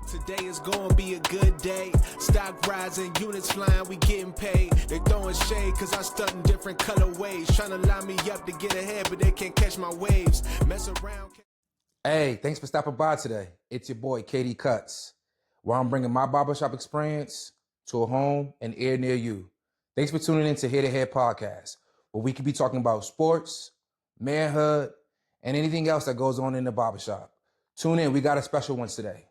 Today is gonna be a good day. Stock rising, units flying, we getting paid. They throwing shade cause I stuck in different colorways. Trying to line me up to get ahead, but they can't catch my waves. Mess around. Hey, thanks for stopping by today. It's your boy, KD Cuts, where I'm bringing my barbershop experience to a home and ear near you. Thanks for tuning in to Head to Head Podcast, where we could be talking about sports, manhood, and anything else that goes on in the barbershop. Tune in. We got a special one today.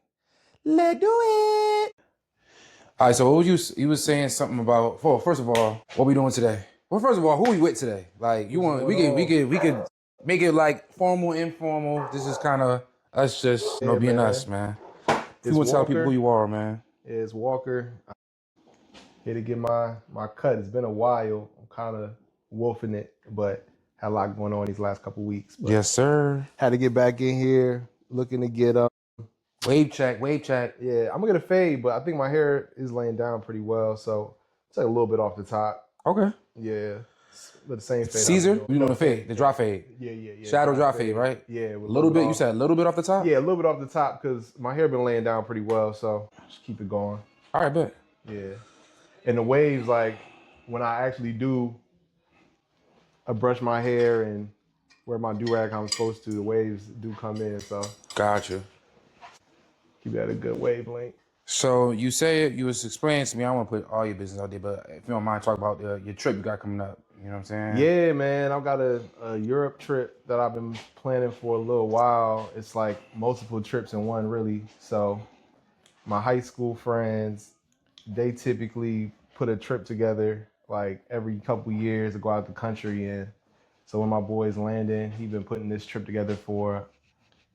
Let's do it. All right, so what you was saying something about, first of all, what we doing today? Well, first of all, who we with today? Like, you want, we could make it like formal, informal. This is kind of us just, being man. Us, man. You want to tell people who you are, man. It's Walker. I'm here to get my cut. It's been a while. I'm kind of wolfing it, but had a lot going on these last couple weeks. But yes, sir. Had to get back in here, looking to get up. Wave check. Yeah, I'm going to get a fade, but I think my hair is laying down pretty well, so take a little bit off the top. Okay. Yeah. But the same fade. Caesar? You know the fade, the dry fade. Yeah. Shadow dry fade, right? Yeah. A little bit, you said a little bit off the top? Yeah, a little bit off the top because my hair been laying down pretty well, so just keep it going. All right, bet. Yeah. And the waves, like, when I actually do brush my hair and wear my do-rag how I'm supposed to, the waves do come in, so. Gotcha. Keep it at a good wavelength. So you was explaining to me, I don't want to put all your business out there, but if you don't mind, talk about your trip you got coming up. You know what I'm saying? Yeah, man. I've got a Europe trip that I've been planning for a little while. It's like multiple trips in one, really. So my high school friends, they typically put a trip together like every couple years to go out the country. And so when my boy's landing, he's been putting this trip together for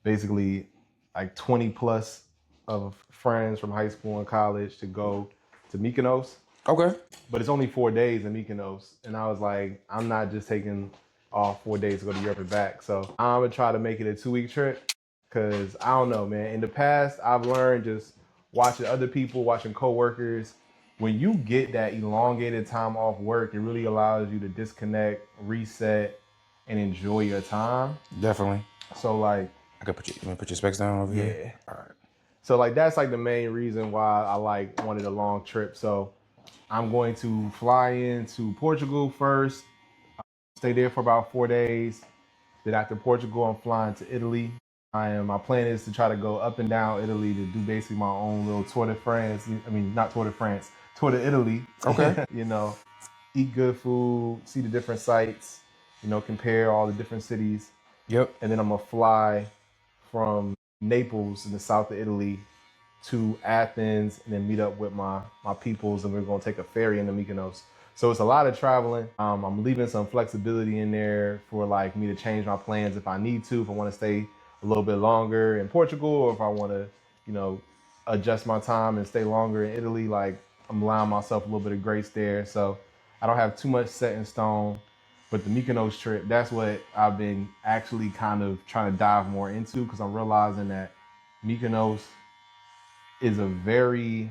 basically like 20 plus of friends from high school and college to go to Mykonos. Okay. But it's only 4 days in Mykonos. And I was like, I'm not just taking off 4 days to go to Europe and back. So I'm going to try to make it a 2-week trip because I don't know, man. In the past, I've learned just watching other people, watching coworkers, when you get that elongated time off work, it really allows you to disconnect, reset, and enjoy your time. Definitely. So like, I could you want to put your specs down over here? Yeah. All right. So like, that's like the main reason why I like wanted a long trip. So I'm going to fly into Portugal first, stay there for about 4 days. Then after Portugal, I'm flying to Italy. My plan is to try to go up and down Italy to do basically my own little Tour de France. I mean, not Tour de France, Tour de Italy. Okay. Eat good food, see the different sites, compare all the different cities. Yep. And then I'm gonna fly from Naples in the south of Italy to Athens and then meet up with my peoples, and we're gonna take a ferry into Mykonos. So it's a lot of traveling. I'm leaving some flexibility in there for like me to change my plans if I need to, if I want to stay a little bit longer in Portugal, or if I want to, adjust my time and stay longer in Italy. Like, I'm allowing myself a little bit of grace there. So I don't have too much set in stone. But the Mykonos trip, that's what I've been actually kind of trying to dive more into, because I'm realizing that Mykonos is a very,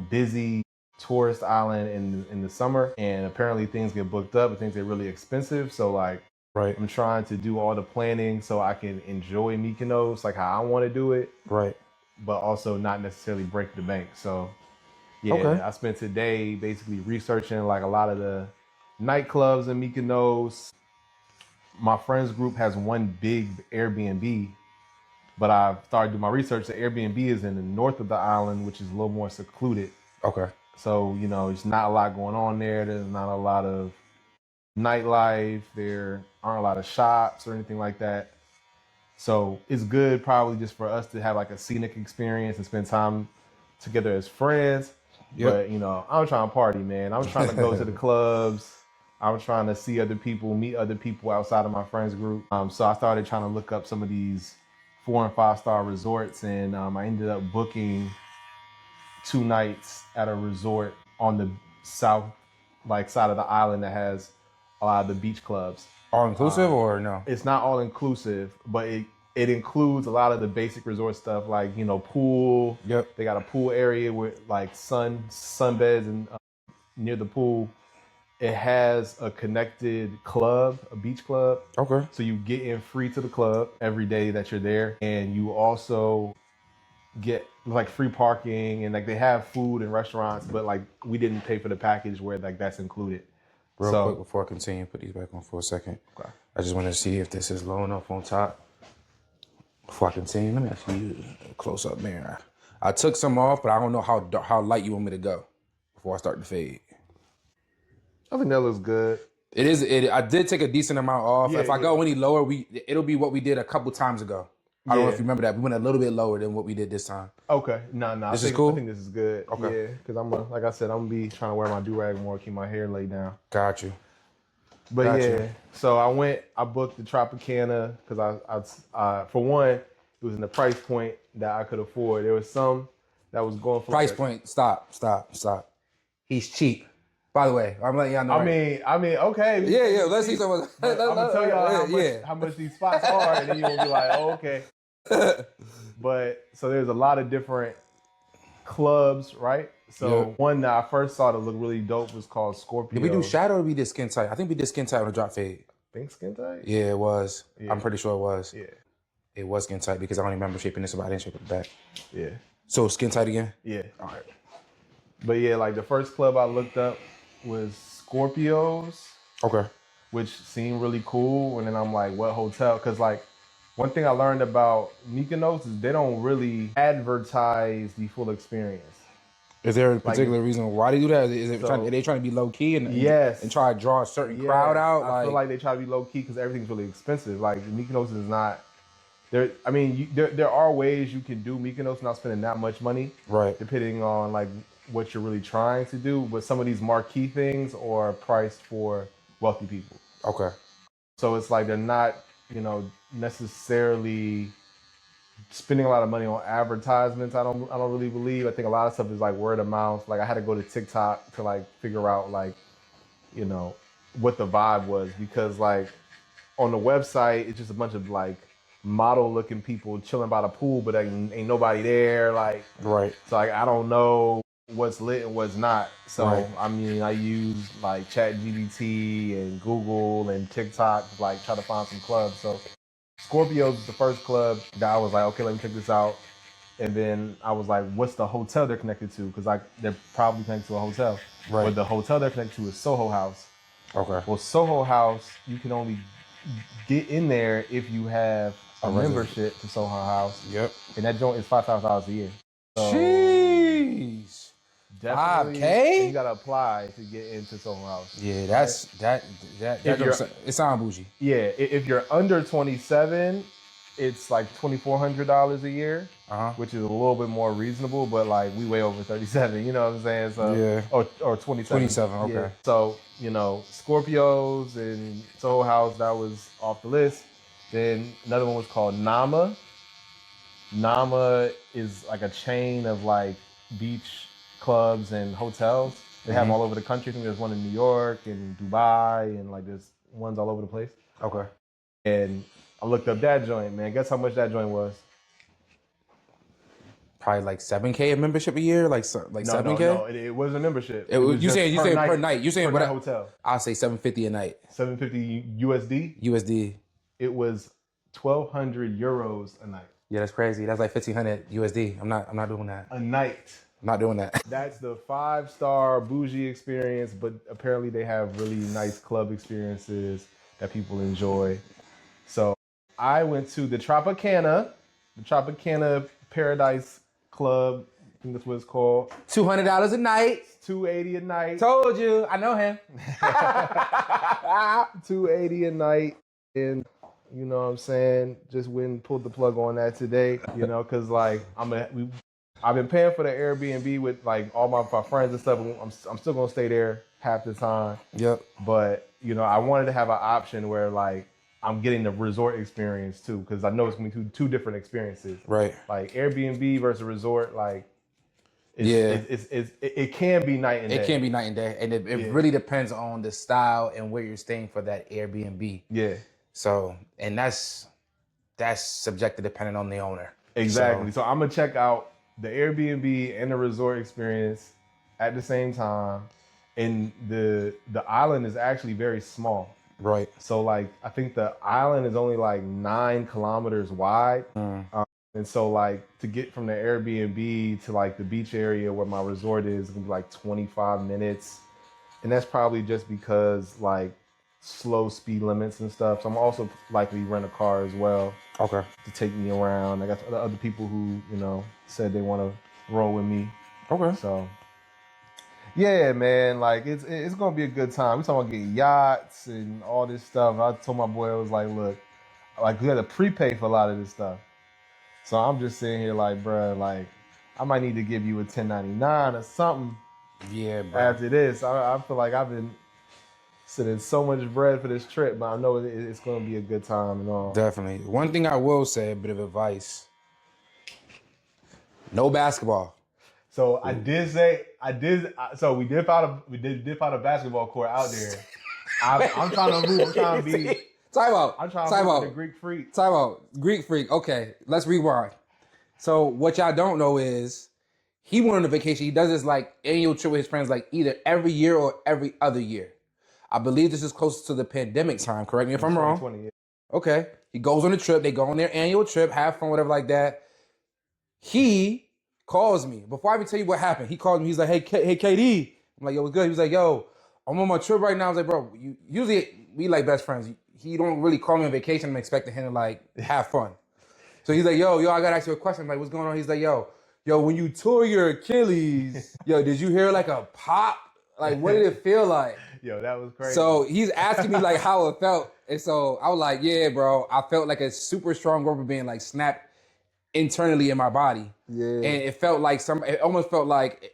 busy tourist island in the summer. And apparently things get booked up and things get really expensive. So like, right. I'm trying to do all the planning so I can enjoy Mykonos like how I want to do it. Right. But also not necessarily break the bank. So yeah, okay. I spent today basically researching like a lot of the nightclubs in Mykonos. My friends group has one big Airbnb, but I've started doing my research. The Airbnb is in the north of the island, which is a little more secluded. Okay. So, there's not a lot going on there. There's not a lot of nightlife. There aren't a lot of shops or anything like that. So it's good probably just for us to have like a scenic experience and spend time together as friends. Yep. But, I'm trying to party, man. I'm trying to go to the clubs. I'm trying to see other people, meet other people outside of my friends group. So I started trying to look up some of these 4 and 5 star resorts, and I ended up booking 2 nights at a resort on the south side of the island that has a lot of the beach clubs. All inclusive or no? It's not all inclusive, but it includes a lot of the basic resort stuff, like pool. Yep. They got a pool area with like sunbeds and near the pool. It has a connected club, a beach club. Okay. So you get in free to the club every day that you're there, and you also get like free parking and like they have food and restaurants, but like we didn't pay for the package where like that's included. Real quick before I continue, put these back on for a second. Okay. I just want to see if this is low enough on top. Before I continue, let me actually use a close-up mirror. I took some off, but I don't know how light you want me to go before I start to fade. I think that looks good. I did take a decent amount off. Yeah, if I go any lower, it'll be what we did a couple times ago. I don't know if you remember that. We went a little bit lower than what we did this time. Okay. No. This is cool? I think this is good. Okay. Yeah, because like I said, I'm gonna be trying to wear my do-rag more, keep my hair laid down. Got you. But Gotcha. so I booked the Tropicana because I for one, it was in the price point that I could afford. There was some that was going for Price point. Stop. He's cheap. By the way, I'm letting y'all know. I mean, okay. Yeah. Let's see some. I'm gonna tell y'all how much these spots are, and then you'll be like, oh, okay. But so there's a lot of different clubs, right? So one that I first saw that looked really dope was called Scorpio. Did we do shadow or we did skin tight? I think we did skin tight on the drop fade. Think skin tight? Yeah, it was. Yeah. I'm pretty sure it was. Yeah. It was skin tight because I don't remember shaping this, but I didn't shape it back. Yeah. So skin tight again? Yeah. All right. But yeah, like the first club I looked up was Scorpios. Okay. Which seemed really cool. And then I'm like, what hotel? Because like one thing I learned about Mykonos is they don't really advertise the full experience. Is there a particular reason why they do that? Is it are they trying to be low key and try to draw a certain crowd out? I feel like they try to be low key because everything's really expensive. Like Mykonos is not there. I mean, there are ways you can do Mykonos not spending that much money, right? Depending on like what you're really trying to do. But some of these marquee things are priced for wealthy people. Okay. So it's like they're not, necessarily spending a lot of money on advertisements. I don't really believe. I think a lot of stuff is like word of mouth. Like I had to go to TikTok to like figure out like, what the vibe was, because like on the website it's just a bunch of like model looking people chilling by the pool, but ain't nobody there. Like right. So like I don't know what's lit and what's not. So right. I mean I use like ChatGPT and Google and TikTok to like try to find some clubs. So Scorpio's is the first club that I was like, okay, let me check this out. And then I was like, what's the hotel they're connected to? Because they're probably connected to a hotel. Right. But the hotel they're connected to is Soho House. Okay. Well, Soho House, you can only get in there if you have a membership to Soho House. Yep. And that joint is $5,000 a year. So jeez. Definitely, 5K? you gotta apply to get into Soho House. Yeah, that's it sounds bougie. Yeah, if you're under 27, it's like $2,400 a year, which is a little bit more reasonable. But like we way over 37, you know what I'm saying? So yeah, or 27. 27, okay. Yeah. So Scorpios and Soho House, that was off the list. Then another one was called Nama. Nama is like a chain of like beach clubs and hotels. They have them all over the country. I think there's one in New York and Dubai, and like there's ones all over the place. Okay. And I looked up that joint, man. Guess how much that joint was? Probably like $7K a membership a year, like $7K. No, it was a membership. You saying per night? You saying per night hotel? I'll say $750 a night. $750 USD. USD. It was 1,200 euros a night. Yeah, that's crazy. That's like 1,500 USD. I'm not doing that. A night. I'm not doing that. That's the 5-star bougie experience, but apparently they have really nice club experiences that people enjoy. So I went to the Tropicana Paradise Club. I think that's what it's called. $200 a night. $280 a night. Told you, I know him. $280 a night, and you know what I'm saying? Just went and pulled the plug on that today. Because like I've been paying for the Airbnb with like all my friends and stuff. I'm still gonna stay there half the time. Yep. But I wanted to have an option where like I'm getting the resort experience too, because I know it's gonna be two different experiences. Right. Like Airbnb versus resort, like it can be night and day. It can be night and day, and it really depends on the style and where you're staying for that Airbnb. Yeah. So, and that's subjective depending on the owner. Exactly. So I'm gonna check out the Airbnb and the resort experience at the same time. And the island is actually very small. Right. So like I think the island is only like 9 kilometers wide. And so like to get from the Airbnb to like the beach area where my resort is gonna be like 25 minutes. And that's probably just because like slow speed limits and stuff. So I'm also likely rent a car as well. Okay. To take me around. I got other people who, said they want to roll with me. Okay. So yeah, man, like it's gonna be a good time. We talking about getting yachts and all this stuff. I told my boy, I was like, look, like we had to prepay for a lot of this stuff. So I'm just sitting here like, bruh, like I might need to give you a 1099 or something. Yeah, bro. After this, I feel like I've been sitting so much bread for this trip, but I know it's going to be a good time and all. Definitely. One thing I will say, a bit of advice: no basketball. So I did say So we did find a basketball court out there. I'm trying to move. I'm trying to be. Time out. I'm trying to move the Greek freak. Time out. Greek freak. Okay, let's rewind. So what y'all don't know is he went on a vacation. He does this like annual trip with his friends, like either every year or every other year. I believe this is close to the pandemic time. Correct me if I'm wrong. 2020, yeah. Okay. He goes on a trip. They go on their annual trip, have fun, whatever like that. He calls me. Before I even tell you what happened, he called me. He's like, hey, KD. I'm like, yo, what's good? He was like, yo, I'm on my trip right now. I was like, bro, usually we like best friends. He don't really call me on vacation. I'm expecting him to like have fun. So he's like, yo, I gotta ask you a question. I'm like, what's going on? He's like, yo, when you tore your Achilles, did you hear like a pop? Like, what did it feel like? Yo, that was crazy. So he's asking me like how it felt. And so I was like, yeah, bro, I felt like a super strong rubber band like snapped internally in my body. Yeah. And it felt like it almost felt like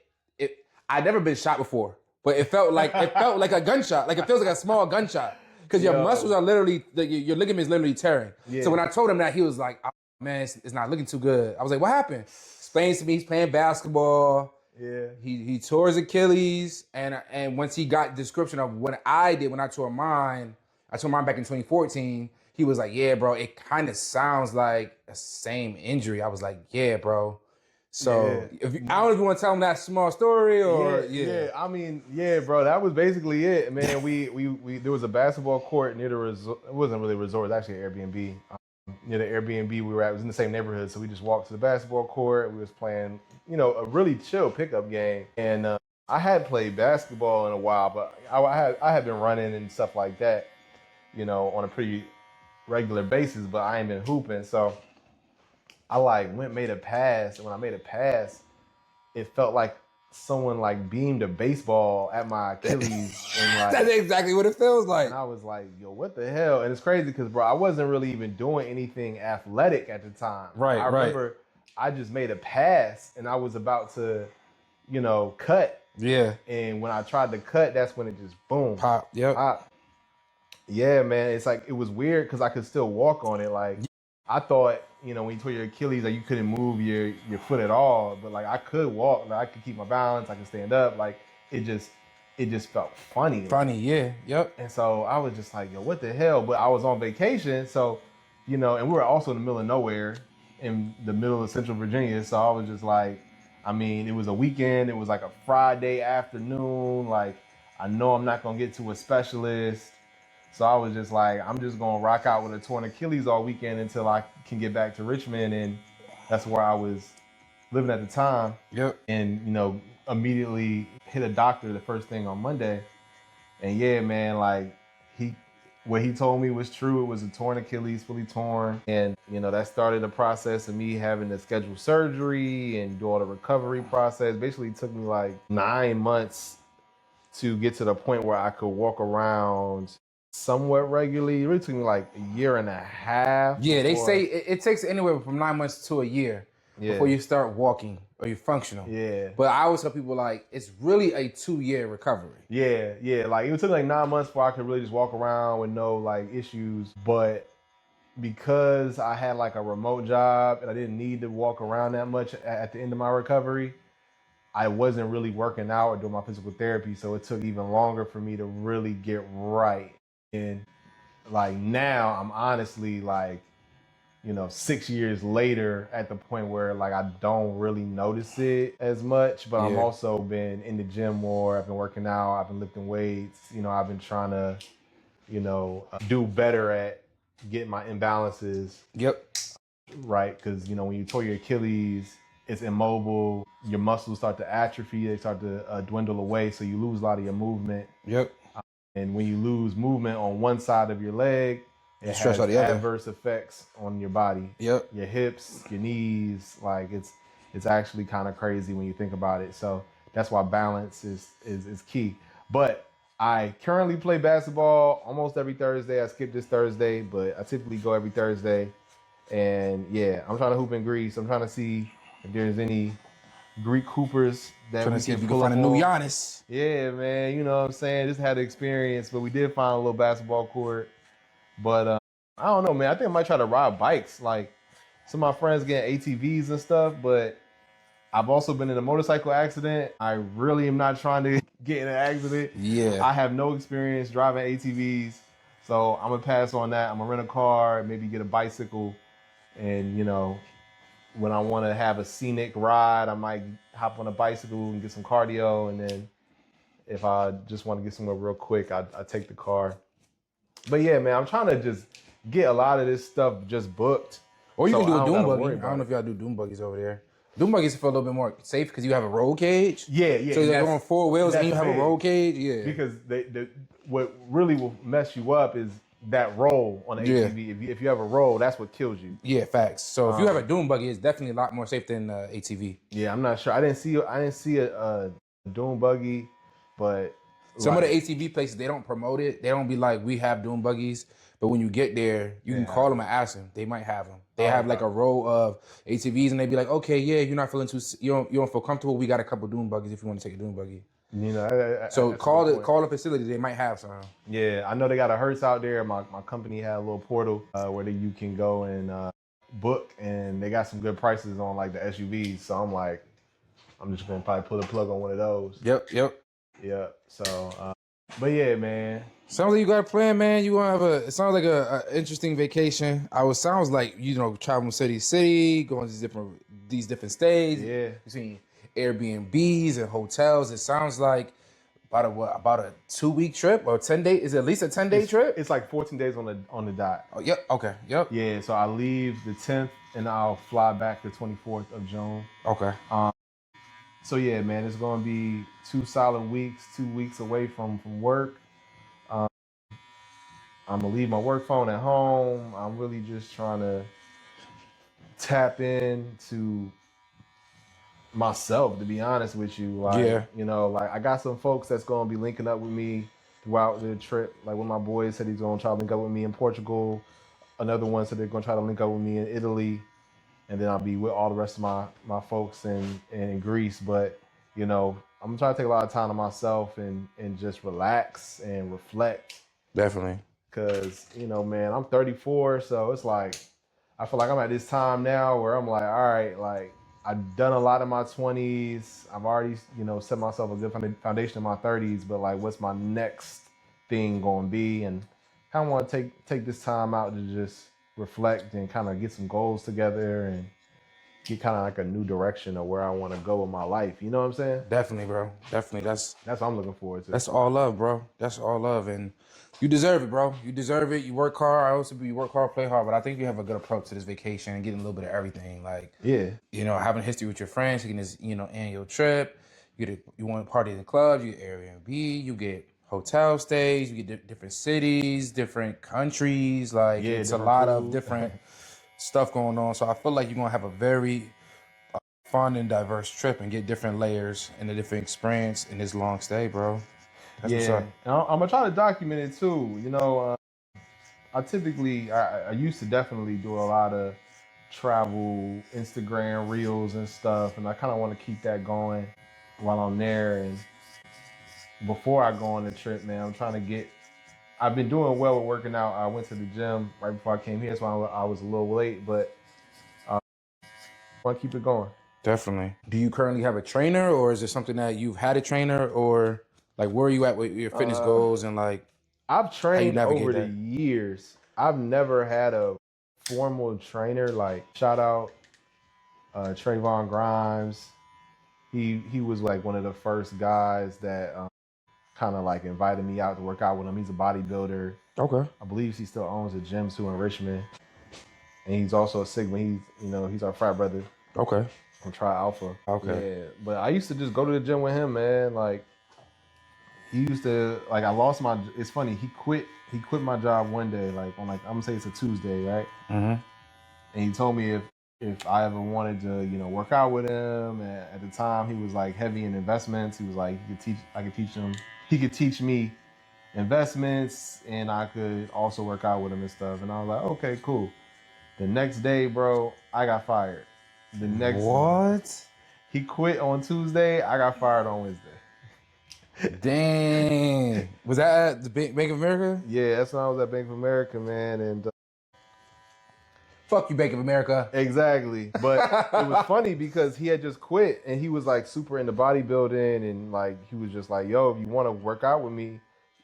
I'd never been shot before, but it felt like a gunshot. Like it feels like a small gunshot. Because your muscles are literally, your ligament is literally tearing. Yeah. So when I told him that, he was like, oh, man, it's not looking too good. I was like, what happened? Explains to me he's playing basketball. Yeah. He tore his Achilles. And once he got description of what I did when I tore mine back in 2014. He was like, yeah, bro, it kind of sounds like the same injury. I was like, yeah, bro. So I don't know if you want to tell him that small story or I mean, bro, that was basically it, man. We there was a basketball court near the resort. It wasn't really a resort, it was actually an Airbnb. Near the Airbnb we were at, it was in the same neighborhood, so we just walked to the basketball court. We was playing, a really chill pickup game, and I had played basketball in a while, but I had been running and stuff like that, on a pretty regular basis, but I ain't been hooping, so I made a pass, and when I made a pass, it felt like someone beamed a baseball at my Achilles. And that's exactly what it feels like. And I was like, yo, what the hell? And it's crazy because, bro, I wasn't really even doing anything athletic at the time. I remember I just made a pass, and I was about to, cut. Yeah. And when I tried to cut, that's when it just boom. Pop. Yep. Pop. Yeah, man. It's like, it was weird because I could still walk on it. Like, I thought, when you tore your Achilles, like you couldn't move your foot at all, but I could walk, I could keep my balance, I could stand up, it just felt funny. Funny, yeah, yep. And so I was just like, yo, what the hell? But I was on vacation, so, and we were also in the middle of nowhere, in the middle of Central Virginia, so I was just like, it was a weekend, it was like a Friday afternoon, I know I'm not gonna get to a specialist. So I was just like, I'm just going to rock out with a torn Achilles all weekend until I can get back to Richmond. And that's where I was living at the time. Yep. And, immediately hit a doctor the first thing on Monday. And yeah, man, what he told me was true. It was a torn Achilles, fully torn. And, that started the process of me having to schedule surgery and do all the recovery process. Basically, it took me 9 months to get to the point where I could walk around somewhat regularly. It really took me a year and a half. Yeah, they say it takes anywhere from 9 months to a year before you start walking or you're functional. Yeah. But I always tell people it's really a 2-year recovery. Yeah. It took 9 months before I could really just walk around with no issues. But because I had a remote job and I didn't need to walk around that much at the end of my recovery, I wasn't really working out or doing my physical therapy. So it took even longer for me to really get right. And now I'm honestly 6 years later at the point where I don't really notice it as much, but I'm also been in the gym more. I've been working out, I've been lifting weights, I've been trying to, do better at getting my imbalances. Yep. right? Because, you know, when you tore your Achilles, it's immobile. Your muscles start to atrophy. They start to dwindle away. So you lose a lot of your movement. Yep. And when you lose movement on one side of your leg, it Stretch has out the other. adverse effects on your body. Yep. Your hips, your knees, like it's actually kind of crazy when you think about it. So that's why balance is key. But I currently play basketball almost every Thursday. I skipped this Thursday, but I typically go every Thursday. And yeah, I'm trying to hoop in Greece. I'm trying to see if there's any Greek hoopers that Trying we to see if can you pull can up find a new on. Giannis. Yeah, man. You know what I'm saying? Just had the experience, but we did find a little basketball court. But I don't know, man. I think I might try to ride bikes. Like some of my friends get ATVs and stuff, but I've also been in a motorcycle accident. I really am not trying to get in an accident. Yeah. I have no experience driving ATVs. So I'm gonna pass on that. I'm gonna rent a car, maybe get a bicycle, and you know, when I want to have a scenic ride, I might hop on a bicycle and get some cardio, and then if I just want to get somewhere real quick, I take the car. But yeah, man, I'm trying to just get a lot of this stuff just booked. Or you so can do I a don't doom gotta worry buggy. I about don't know it. if y'all do doom buggies over there. Doom buggies feel a little bit more safe because you have a roll cage. Yeah, yeah. So and you're that's- going 4 wheels and you have a big. roll cage. Yeah. Because what really will mess you up is that roll on the Yeah. ATV. If you have a roll, that's what kills you. Yeah, facts. So if you have a doom buggy, it's definitely a lot more safe than ATV. Yeah, I'm not sure. I didn't see a dune buggy, but Some of the ATV places, they don't promote it. They don't be like, we have doom buggies. But when you get there, you can call them and ask them. They might have them. They have like a row of ATVs and they be like, okay, yeah, you're not feeling you don't feel comfortable. We got a couple doom buggies if you want to take a doom buggy. You know, So call the facility. They might have some. Yeah, I know they got a Hertz out there. My company had a little portal where you can go and book, and they got some good prices on like the SUVs. So I'm like, I'm just gonna probably pull the plug on one of those. Yep. Yeah. So, but yeah, man. Sounds like you got a plan, man. You gonna have it sounds like a interesting vacation. Sounds like, traveling city to city, going to these different states. Yeah. Between Airbnbs and hotels. It sounds like about a 2-week trip or 10-day. Is it at least a 10-day trip? It's like 14 days on the dot. Oh, yep. Okay. Yep. Yeah. So I leave the 10th and I'll fly back the 24th of June. Okay. So yeah, man, it's gonna be 2 solid weeks, 2 weeks away from work. I'm gonna leave my work phone at home. I'm really just trying to tap into myself, to be honest with you. Like, Yeah. like I got some folks that's gonna be linking up with me throughout the trip. Like one of my boys said he's gonna try to link up with me in Portugal. Another one said they're gonna try to link up with me in Italy. And then I'll be with all the rest of my folks in Greece. But, I'm gonna try to take a lot of time to myself and just relax and reflect. Definitely. Cause, man, I'm 34, so it's like, I feel like I'm at this time now where I'm like, all right, like I've done a lot in my 20s. I've already, set myself a good foundation in my 30s, but like, what's my next thing gonna be? And kind of want to take this time out to just reflect and kind of get some goals together and get kind of like a new direction of where I want to go in my life. You know what I'm saying? Definitely, bro. Definitely. That's what I'm looking forward to. That's all love, bro. That's all love. And you deserve it, bro. You deserve it. You work hard. I also you work hard, play hard. But I think you have a good approach to this vacation and getting a little bit of everything. Like, yeah, having history with your friends, taking this, annual trip. You want to party in the clubs, you get Airbnb, you get hotel stays, you get different cities, different countries. Like, it's a lot of different stuff going on. So I feel like you're going to have a very fun and diverse trip and get different layers and a different experience in this long stay, bro. That's what's up. I'm gonna try to document it too. I used to definitely do a lot of travel Instagram reels and stuff, and I kind of want to keep that going while I'm there. And before I go on the trip, man, I'm trying to I've been doing well with working out. I went to the gym right before I came here, so I was a little late, but I want to keep it going. Definitely. Do you currently have a trainer, or is it something that you've had a trainer, or like where are you at with your fitness goals and like? I've trained over the that? years. I've never had a formal trainer. Like shout out Trayvon Grimes. He was like one of the first guys that kind of like invited me out to work out with him. He's a bodybuilder. Okay. I believe he still owns a gym too in Richmond. and he's also a Sigma. He's our frat brother. Okay. From Tri Alpha. Okay. Yeah, but I used to just go to the gym with him, man. Like he used to I lost my. It's funny. He quit my job one day, like on I'm gonna say it's a Tuesday, right? Mm-hmm. And he told me if I ever wanted to, work out with him. And at the time, he was like heavy in investments. He was like I could teach him. He could teach me investments, and I could also work out with him and stuff. And I was like, okay, cool. The next day, bro, I got fired. The next What? He quit on Tuesday. I got fired on Wednesday. Dang. Was that at the Bank of America? Yeah, that's when I was at Bank of America, man. And fuck you, Bank of America. Exactly. But it was funny because he had just quit and he was like super into bodybuilding, and like he was just like, yo, if you want to work out with me,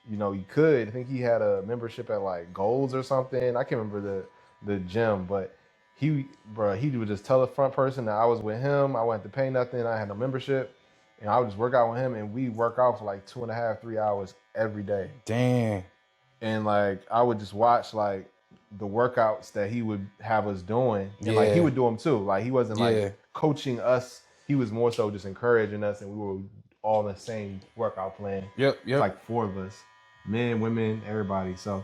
you could. I think he had a membership at like Gold's or something. I can't remember the gym, but he would just tell the front person that I was with him. I wouldn't have to pay nothing. I had no membership. And I would just work out with him, and we work out for like 2.5, 3 hours every day. Damn. And like I would just watch like the workouts that he would have us doing, and like he would do them too. Like he wasn't like coaching us; he was more so just encouraging us, and we were all in the same workout plan. Yep. Like 4 of us, men, women, everybody. So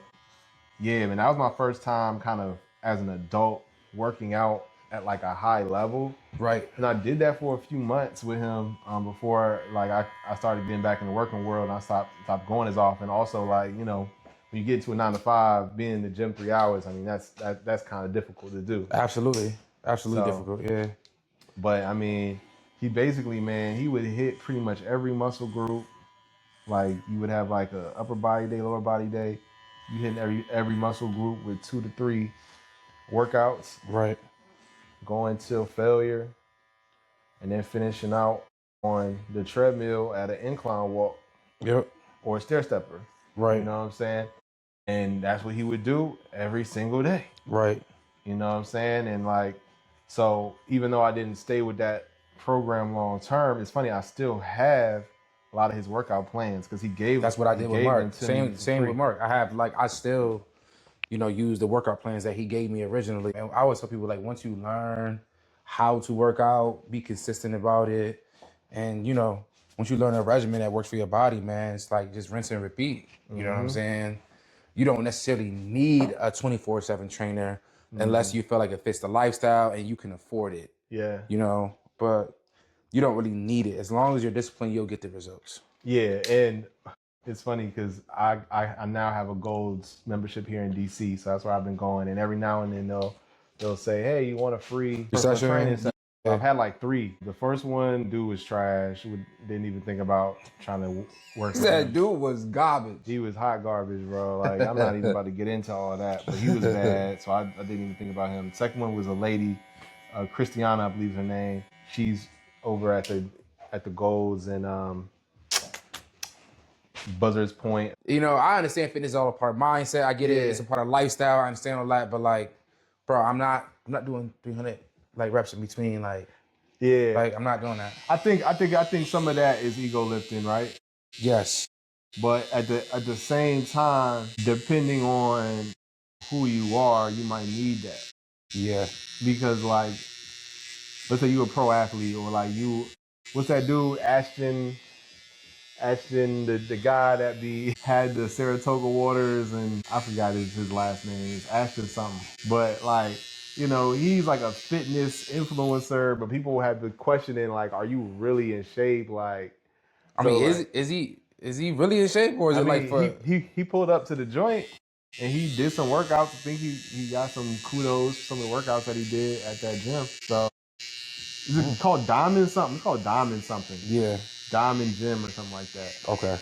yeah, man, that was my first time kind of as an adult working out at like a high level. Right. And I did that for a few months with him before like I started getting back in the working world, and I stopped going as often. Also, like, when you get to a 9 to 5, being in the gym 3 hours, I mean, that's kind of difficult to do. Absolutely difficult, yeah. But I mean, he basically, man, he would hit pretty much every muscle group. Like you would have like a upper body day, lower body day. You hitting every muscle group with 2 to 3 workouts. Right. Going till failure, and then finishing out on the treadmill at an incline walk. Yep. Or a stair stepper. Right. You know what I'm saying? And that's what he would do every single day. Right. You know what I'm saying? And like, so even though I didn't stay with that program long term, it's funny, I still have a lot of his workout plans because he gave. That's what I did with Mark. Same with Mark. I still, use the workout plans that he gave me originally. And I always tell people, like, once you learn how to work out, be consistent about it, and once you learn a regimen that works for your body, man, it's like just rinse and repeat. You know what I'm saying? You don't necessarily need a 24/7 trainer unless you feel like it fits the lifestyle and you can afford it. Yeah. But you don't really need it. As long as you're disciplined, you'll get the results. Yeah, and it's funny because I now have a Gold's membership here in DC, so that's where I've been going. And every now and then they'll say, "Hey, you want a free personal training session?" I've had like 3. The first one, dude was trash. Didn't even think about trying to work. That dude was garbage. He was hot garbage, bro. Like I'm not even about to get into all that, but he was bad, so I didn't even think about him. The second one was a lady, Christiana, I believe is her name. She's over at the Golds and Buzzards Point. I understand fitness is all a part of mindset. I get it. It's a part of lifestyle. I understand all that, but like, bro, I'm not doing 300 like reps in between. Like, like I'm not doing that. I think some of that is ego lifting, right? Yes. But at the same time, depending on who you are, you might need that. Yeah. Because like, let's say you're a pro athlete, or like what's that dude, Ashton, the guy that had the Saratoga waters, and I forgot his last name. It's Ashton something. But like, he's like a fitness influencer, but people have been questioning like, are you really in shape? Like, I mean, is he really in shape, or is it like for he pulled up to the joint and he did some workouts. I think he got some kudos for some of the workouts that he did at that gym. So it's called Diamond something. It's called Diamond something. Yeah. Diamond Gym or something like that. Okay.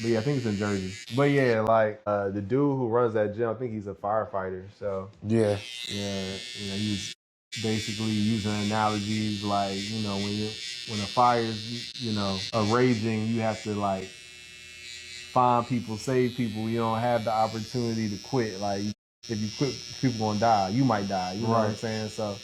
But yeah, I think it's in Jersey. But yeah, like the dude who runs that gym, I think he's a firefighter. So yeah, he's basically using analogies like, when a fire is, raging, you have to like find people, save people. You don't have the opportunity to quit. Like if you quit, people gonna die. You might die. You know what I'm saying? So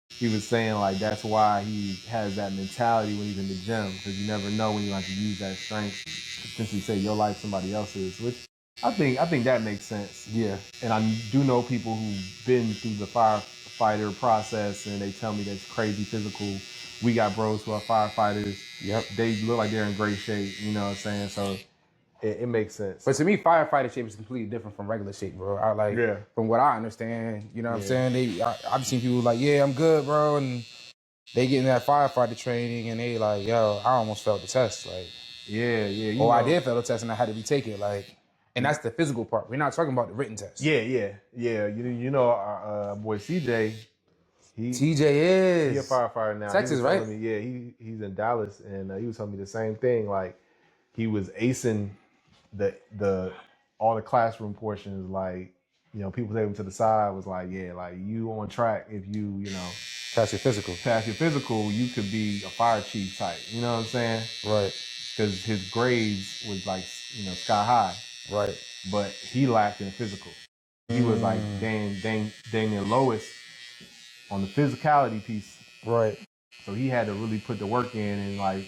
he was saying like that's why he has that mentality when he's in the gym, because you never know when you have to use that strength to potentially save your life, somebody else's. Which I think that makes sense. Yeah. And I do know people who've been through the firefighter process, and they tell me that's crazy physical. We got bros who are firefighters. Yep. They look like they're in great shape. You know what I'm saying? So it makes sense. But to me, firefighter shape is completely different from regular shape, bro. From what I understand, you know what I'm saying? I've seen people like, yeah, I'm good, bro, and they get in that firefighter training and they like, yo, I almost failed the test, like. Yeah. I did fail the test and I had to retake it, like. And that's the physical part. We're not talking about the written test. Yeah. You know, our boy CJ. TJ is. He a firefighter now. Texas, right? He's in Dallas, and he was telling me the same thing. Like he was acing the all the classroom portions. Like, you know, people take him to the side, was like, yeah, like you on track if you pass your physical, you could be a fire chief type. You know what I'm saying? Right. Because his grades was like, sky high. Right. But he lacked in physical. He was like dang near lowest on the physicality piece. Right. So he had to really put the work in, and like,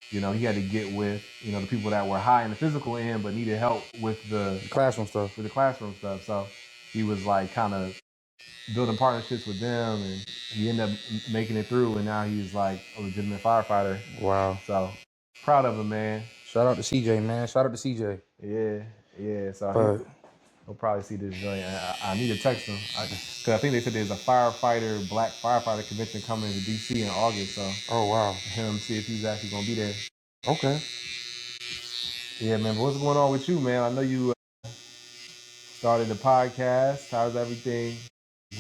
he had to get with, the people that were high in the physical end but needed help with the classroom stuff. So he was like kind of building partnerships with them, and he ended up making it through, and now he's like a legitimate firefighter. Wow. So proud of him, man. Shout out to CJ, man. Yeah. So he'll probably see this joint. I need to text him because I think they said there's a black firefighter convention coming to DC in August. So him see if he's actually gonna be there. Okay. Yeah, man. But what's going on with you, man? I know you started the podcast. How's everything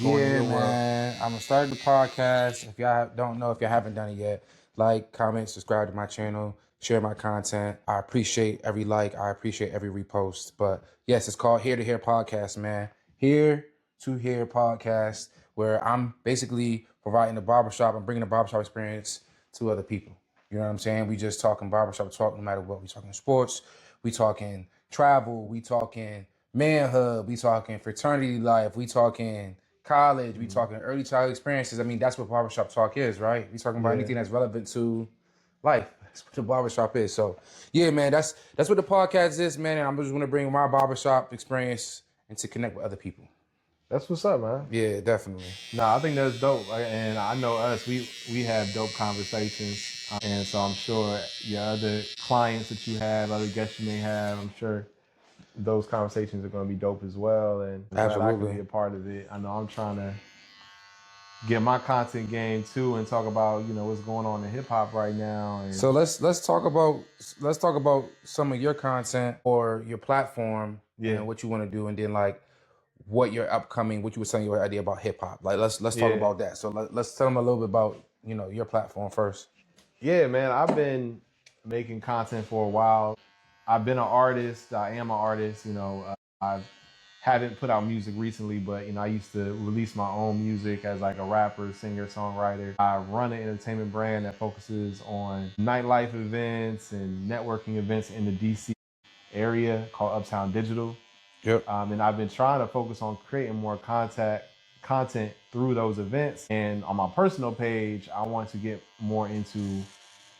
going in your man. I'm gonna start the podcast. If y'all haven't done it yet, like, comment, subscribe to my channel, share my content. I appreciate every like. I appreciate every repost. But yes, it's called Here to Hear Podcast, man. Here to Hear Podcast, where I'm basically providing the barbershop and bringing the barbershop experience to other people. You know what I'm saying? We just talking barbershop talk no matter what. We talking sports. We talking travel. We talking manhood. We talking fraternity life. We talking college. We talking early childhood experiences. I mean, that's what barbershop talk is, right? We talking about anything that's relevant to life. That's what the barbershop is. So, yeah, man, that's what the podcast is, man. And I'm just going to bring my barbershop experience and to connect with other people. That's what's up, man. Yeah, definitely. Nah, I think that's dope. And I know us, we have dope conversations. And so I'm sure your other clients that you have, other guests you may have, I'm sure those conversations are going to be dope as well. And absolutely, I can be a part of it. I know I'm trying to get my content game too and talk about, what's going on in hip hop right now. And so let's talk about some of your content or your platform and what you want to do, and then like what you were saying your idea about hip hop. Like let's talk about that. So let's tell them a little bit about, your platform first. Yeah, man, I've been making content for a while. I've been an artist. I am an artist. I haven't put out music recently, but I used to release my own music as like a rapper, singer, songwriter. I run an entertainment brand that focuses on nightlife events and networking events in the DC area called Uptown Digital. Yep. And I've been trying to focus on creating more content through those events. And on my personal page, I want to get more into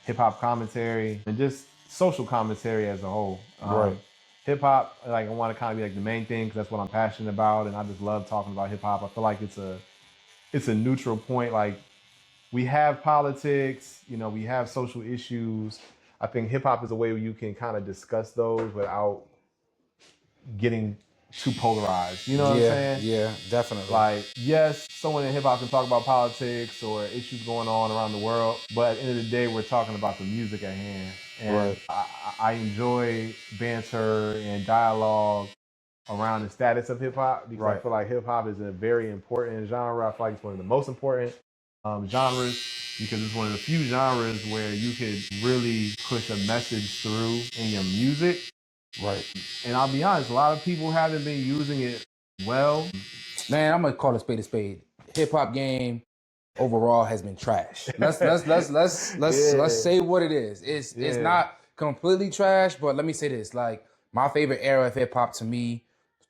hip hop commentary and just social commentary as a whole. Right. Hip hop, like I want to kind of be like the main thing because that's what I'm passionate about, and I just love talking about hip hop. I feel like it's a neutral point. Like we have politics, we have social issues. I think hip hop is a way where you can kind of discuss those without getting too polarized. You know what I'm saying? Yeah, definitely. Like, yes, someone in hip hop can talk about politics or issues going on around the world, but at the end of the day, we're talking about the music at hand. And I enjoy banter and dialogue around the status of hip hop because I feel like hip hop is a very important genre. I feel like it's one of the most important genres because it's one of the few genres where you could really push a message through in your music. Right. And I'll be honest, a lot of people haven't been using it well. Man, I'm gonna call a spade a spade. Hip hop game overall has been trash. Let's say what it is. It's not completely trash, but let me say this: like my favorite era of hip hop to me,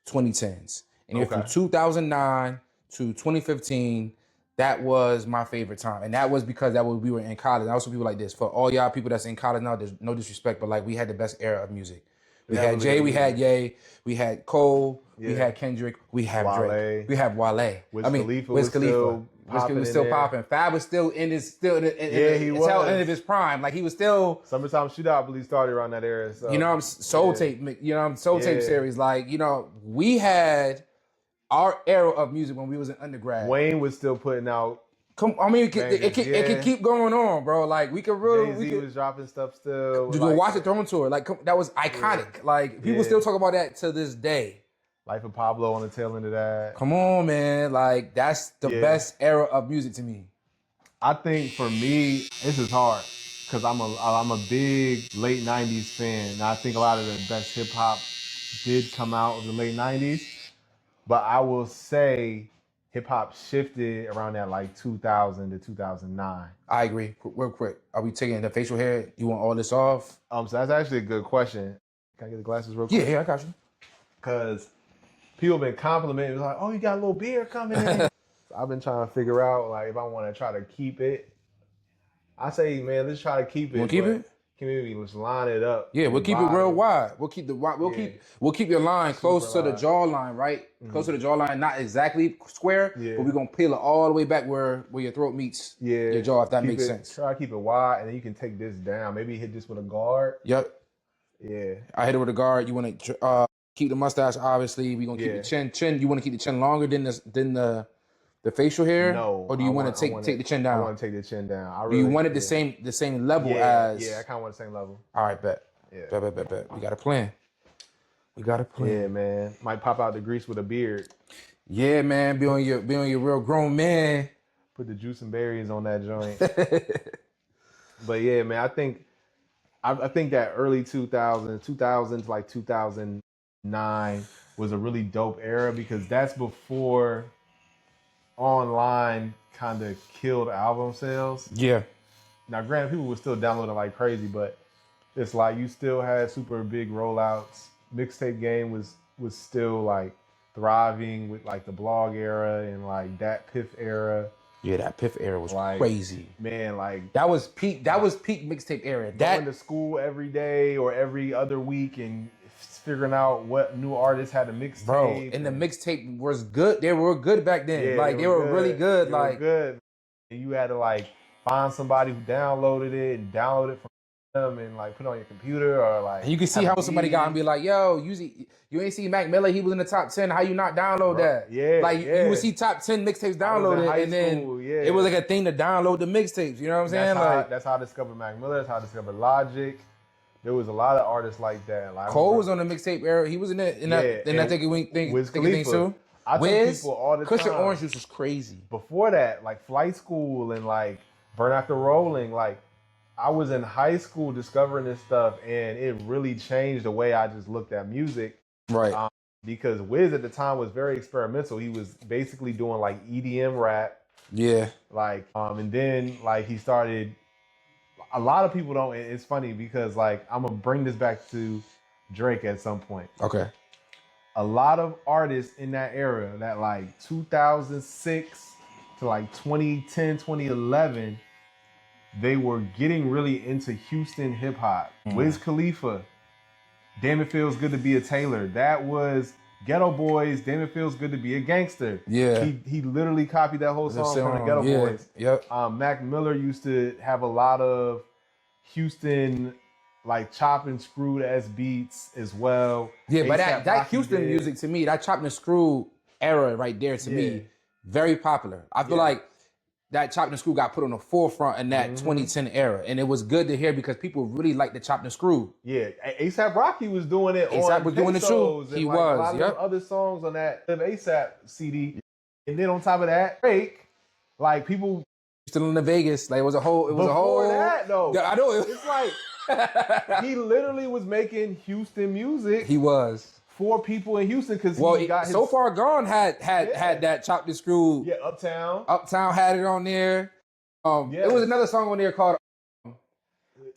2010s, and from 2009 to 2015, that was my favorite time, and that was because we were in college. And also, people like this for all y'all people that's in college now. There's no disrespect, but like we had the best era of music. We had Jay, we had Ye, we had Cole, we Yeah. had Kendrick, we had Wale. Drake, we have Wale. Wiz Khalifa. was still popping was in still there. popping. Fab was still in his Yeah, he tail was. end of his prime. Like he was still, Summertime Shootout, I believe, started around that era. So. you know, soul tape. You know, soul tape series. Like you know, we had our era of music when we was in undergrad. Wayne was still putting out. I mean, it can keep going on, bro. Like we could really. Jay-Z was dropping stuff still. The Watch the Throne tour, like that was iconic. Yeah. Like people still talk about that to this day. Life of Pablo on the tail end of that. Come on, man. Like that's the best era of music to me. I think for me, this is hard because I'm a big late '90s fan. And I think a lot of the best hip hop did come out of the late '90s, but I will say. Hip hop shifted around that like 2000 to 2009. I agree. Real quick, are we taking the facial hair? You want all this off? So that's actually a good question. Can I get the glasses real quick? Yeah, I got you. Because people have been complimenting, like, "Oh, you got a little beard coming in." So I've been trying to figure out like if I want to try to keep it. I say, man, let's try to keep it. Want to keep it? Can maybe let's line it up. Yeah, we'll keep it real wide. We'll keep your line close to the jawline, right? Mm-hmm. Close to the jawline, not exactly square, but we're gonna peel it all the way back where your throat meets your jaw, if that makes sense. Try to keep it wide, and then you can take this down. Maybe hit this with a guard. Yep. Yeah. I hit it with a guard. You want to keep the mustache, obviously. We're gonna keep the chin. You want to keep the chin longer than the facial hair? No. Or do you want to take the chin down? I want to take the chin down. Do you want it the same level as? Yeah, I kind of want the same level. All right, bet. Yeah. Bet. We got a plan. Yeah, man. Might pop out the grease with a beard. Yeah, man. Be on your real grown man. Put the juice and berries on that joint. But yeah, man, I think that early 2000 to like 2009 was a really dope era because that's before online kind of killed album sales. Yeah. Now, granted, people were still downloading like crazy, but it's like you still had super big rollouts. Mixtape game was still like thriving with like the blog era and like that Piff era. Yeah, that Piff era was like, crazy. Man, like that was peak mixtape era. Going to school every day or every other week and figuring out what new artists had a mixtape. Bro, and the mixtape was good. They were good back then. Yeah, like they were really good. They like were good. And you had to like find somebody who downloaded it and download it from them and like put it on your computer or like. And you can see how somebody got and be like, "Yo, you ain't see Mac Miller? He was in the top 10. How you not download that?" Yeah, like you would see top 10 mixtapes downloaded, and then it was like a thing to download the mixtapes. You know what I'm saying? That's how I discovered Mac Miller. That's how I discovered Logic. There was a lot of artists like that. Like Cole was on the mixtape era. He was in that thing Wiz thing too. I tell people all the Cushion time. Orange Juice was crazy. Before that, like Flight School and like Burn After Rolling, like I was in high school discovering this stuff, and it really changed the way I just looked at music. Right. Because Wiz at the time was very experimental. He was basically doing like EDM rap. Yeah. Like, and then like he started. A lot of people don't. It's funny because like I'm gonna bring this back to Drake at some point. Okay. A lot of artists in that era, that like 2006 to like 2010, 2011, they were getting really into Houston hip hop. Wiz Khalifa, Damn It Feels Good to Be a Tailor. That was Ghetto Boys, Damn It Feels Good to Be a Gangster. Yeah. He literally copied that whole song from the Ghetto Boys. Yep. Mac Miller used to have a lot of Houston like chop and screwed ass beats as well. Yeah, but that Houston music to me, that chop and screw era right there to me, very popular. I feel like that chop and screw got put on the forefront in that 2010 era, and it was good to hear because people really liked the chop and screw. Yeah, ASAP Rocky was doing it. ASAP was doing it too. He was. A lot of other songs on that ASAP CD, and then on top of that, Drake, like people still in the Vegas. Like it was a whole. Before that though, yeah, I know. It's like he literally was making Houston music. He was. For people in Houston because he got his... So Far Gone had that chopped and screwed. Yeah, Uptown. Uptown had it on there. There was another song on there called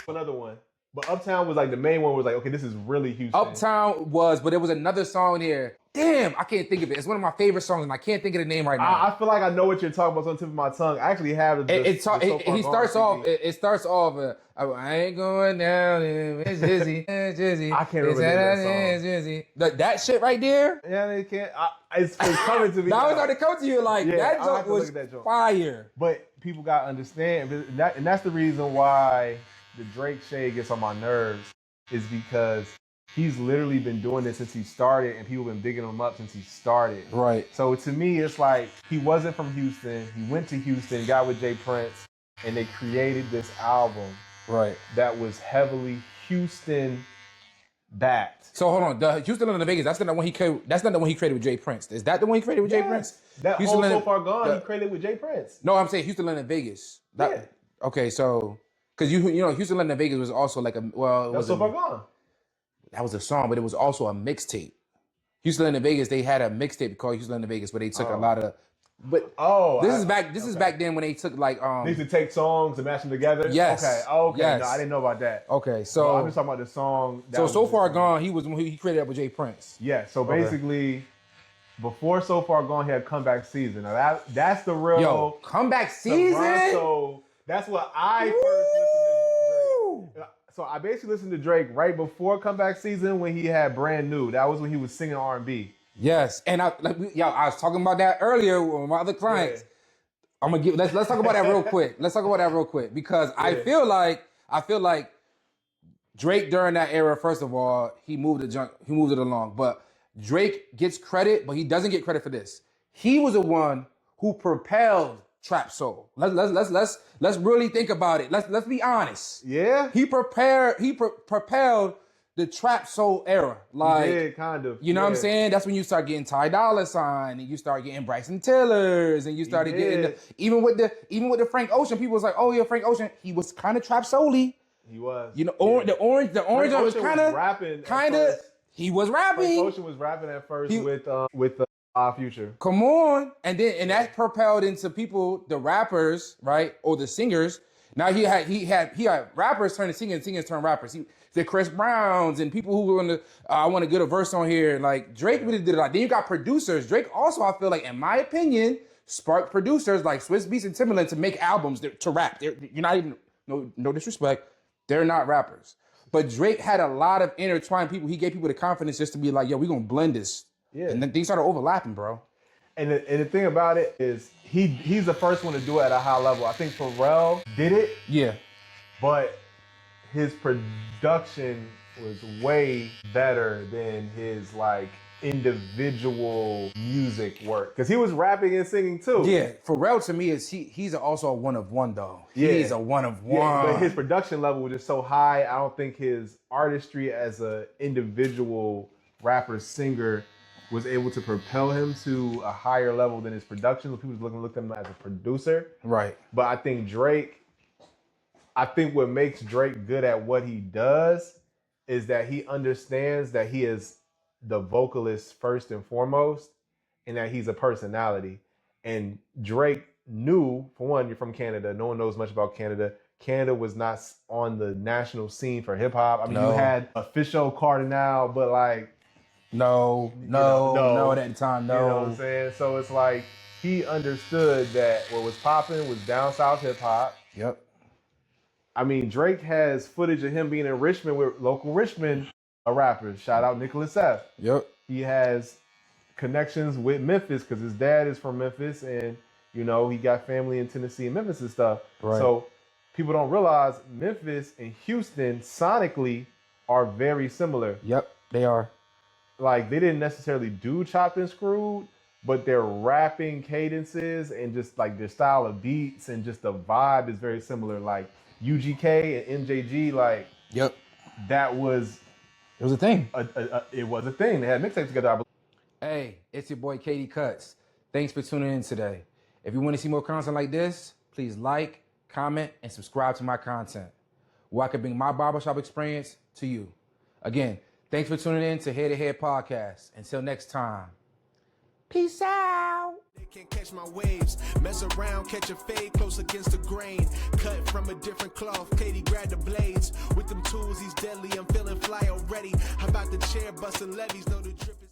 another one. But Uptown was like the main one was like, okay, this is really Houston. Uptown was, but there was another song here. Damn, I can't think of it. It's one of my favorite songs, and I can't think of the name right now. I feel like I know what you're talking about. It's on the tip of my tongue. I actually have It starts off. I ain't going down in Jizzy. I can't remember that song. That shit right there. Yeah, they can't. It's coming to me. That was starting to come to you like that joke was fire. But people gotta understand, and that's the reason why the Drake shade gets on my nerves, is because he's literally been doing this since he started, and people have been digging him up since he started. Right. So to me, it's like he wasn't from Houston. He went to Houston, got with Jay Prince, and they created this album. Right. That was heavily Houston backed. So hold on, the Houston London Vegas. That's not the one he created. That's not the one he created with Jay Prince. Is that the one he created with Jay Prince? That Houston whole So Far Gone, he created with Jay Prince. No, I'm saying Houston London Vegas. Okay, so because you know Houston London Vegas was also like That's So Far Gone. That was a song, but it was also a mixtape. Houston London Vegas, they had a mixtape called Houston London Vegas where they took a lot of. But this is back then when they took like they used to take songs and mash them together. Yes. Okay. Yes. No, I didn't know about that. Okay, so I'm just talking about the song. So Far Gone, he created that with Jay Prince. Yeah. So basically, before So Far Gone, he had Comeback Season. Now that's the real Comeback Season. So that's what I first listened to Drake. So I basically listened to Drake right before Comeback Season when he had Brand New. That was when he was singing R&B. Yes, and I was talking about that earlier with my other clients. Yeah. I'm gonna let's talk about that real quick. Let's talk about that real quick because I feel like Drake during that era. First of all, he moved it along, but Drake gets credit, but he doesn't get credit for this. He was the one who propelled trap soul. Let's really think about it. Let's be honest. Yeah, he propelled the trap soul era. Like, yeah, kind of. You know what I'm saying? That's when you start getting Ty Dolla $ign and you start getting Bryson Tillers and you started getting even with the Frank Ocean, people was like, oh yeah, Frank Ocean, he was kind of trap soul-y. He was. You know, the orange was kind of rapping. He was rapping. Frank Ocean was rapping at first with Future. Come on. And that propelled into people, the rappers, right? Or the singers. Now he had rappers turn to singers, and singers turn rappers. The Chris Browns and people who were on the I want to get a verse on here. Like Drake really did a lot. Then you got producers. Drake also, I feel like, in my opinion, sparked producers like Swizz Beatz and Timbaland to make albums to rap. You're not even no disrespect. They're not rappers. But Drake had a lot of intertwined people. He gave people the confidence just to be like, yo, we're gonna blend this. Yeah. And then things started overlapping, bro. And the thing about it is he's the first one to do it at a high level. I think Pharrell did it. Yeah. But his production was way better than his like individual music work. Because he was rapping and singing too. Yeah. Pharrell to me is he's also a one of one though. Yeah. He's a one of one. Yeah, but his production level was just so high. I don't think his artistry as an individual rapper, singer was able to propel him to a higher level than his production. People was look at him as a producer. Right. But I think what makes Drake good at what he does is that he understands that he is the vocalist first and foremost, and that he's a personality. And Drake knew, for one, you're from Canada. No one knows much about Canada. Canada was not on the national scene for hip hop. I mean, you had Official Cardinal, but like, no, at that time, no. You know what I'm saying? So it's like he understood that what was popping was down south hip hop. Yep. I mean, Drake has footage of him being in Richmond with local Richmond rappers. Shout out Nicholas F. Yep. He has connections with Memphis because his dad is from Memphis, and you know he got family in Tennessee and Memphis and stuff. Right. So people don't realize Memphis and Houston sonically are very similar. Yep, they are. Like, they didn't necessarily do Chopped and Screwed, but their rapping cadences and just like their style of beats and just the vibe is very similar. Like UGK and MJG, like, yep, that was... It was a thing. It was a thing. They had mixtapes together, I believe. Hey, it's your boy KD Cuts. Thanks for tuning in today. If you want to see more content like this, please like, comment, and subscribe to my content, where I can bring my barbershop experience to you. Again, thanks for tuning in to Head to Head Podcast. Until next time, peace out. can't catch my waves. Mess around, catch a fade close against the grain. Cut from a different cloth. Katie grabbed the blades. With them tools, he's deadly. I'm feeling fly already. How about the chair busting levies? Know the drip is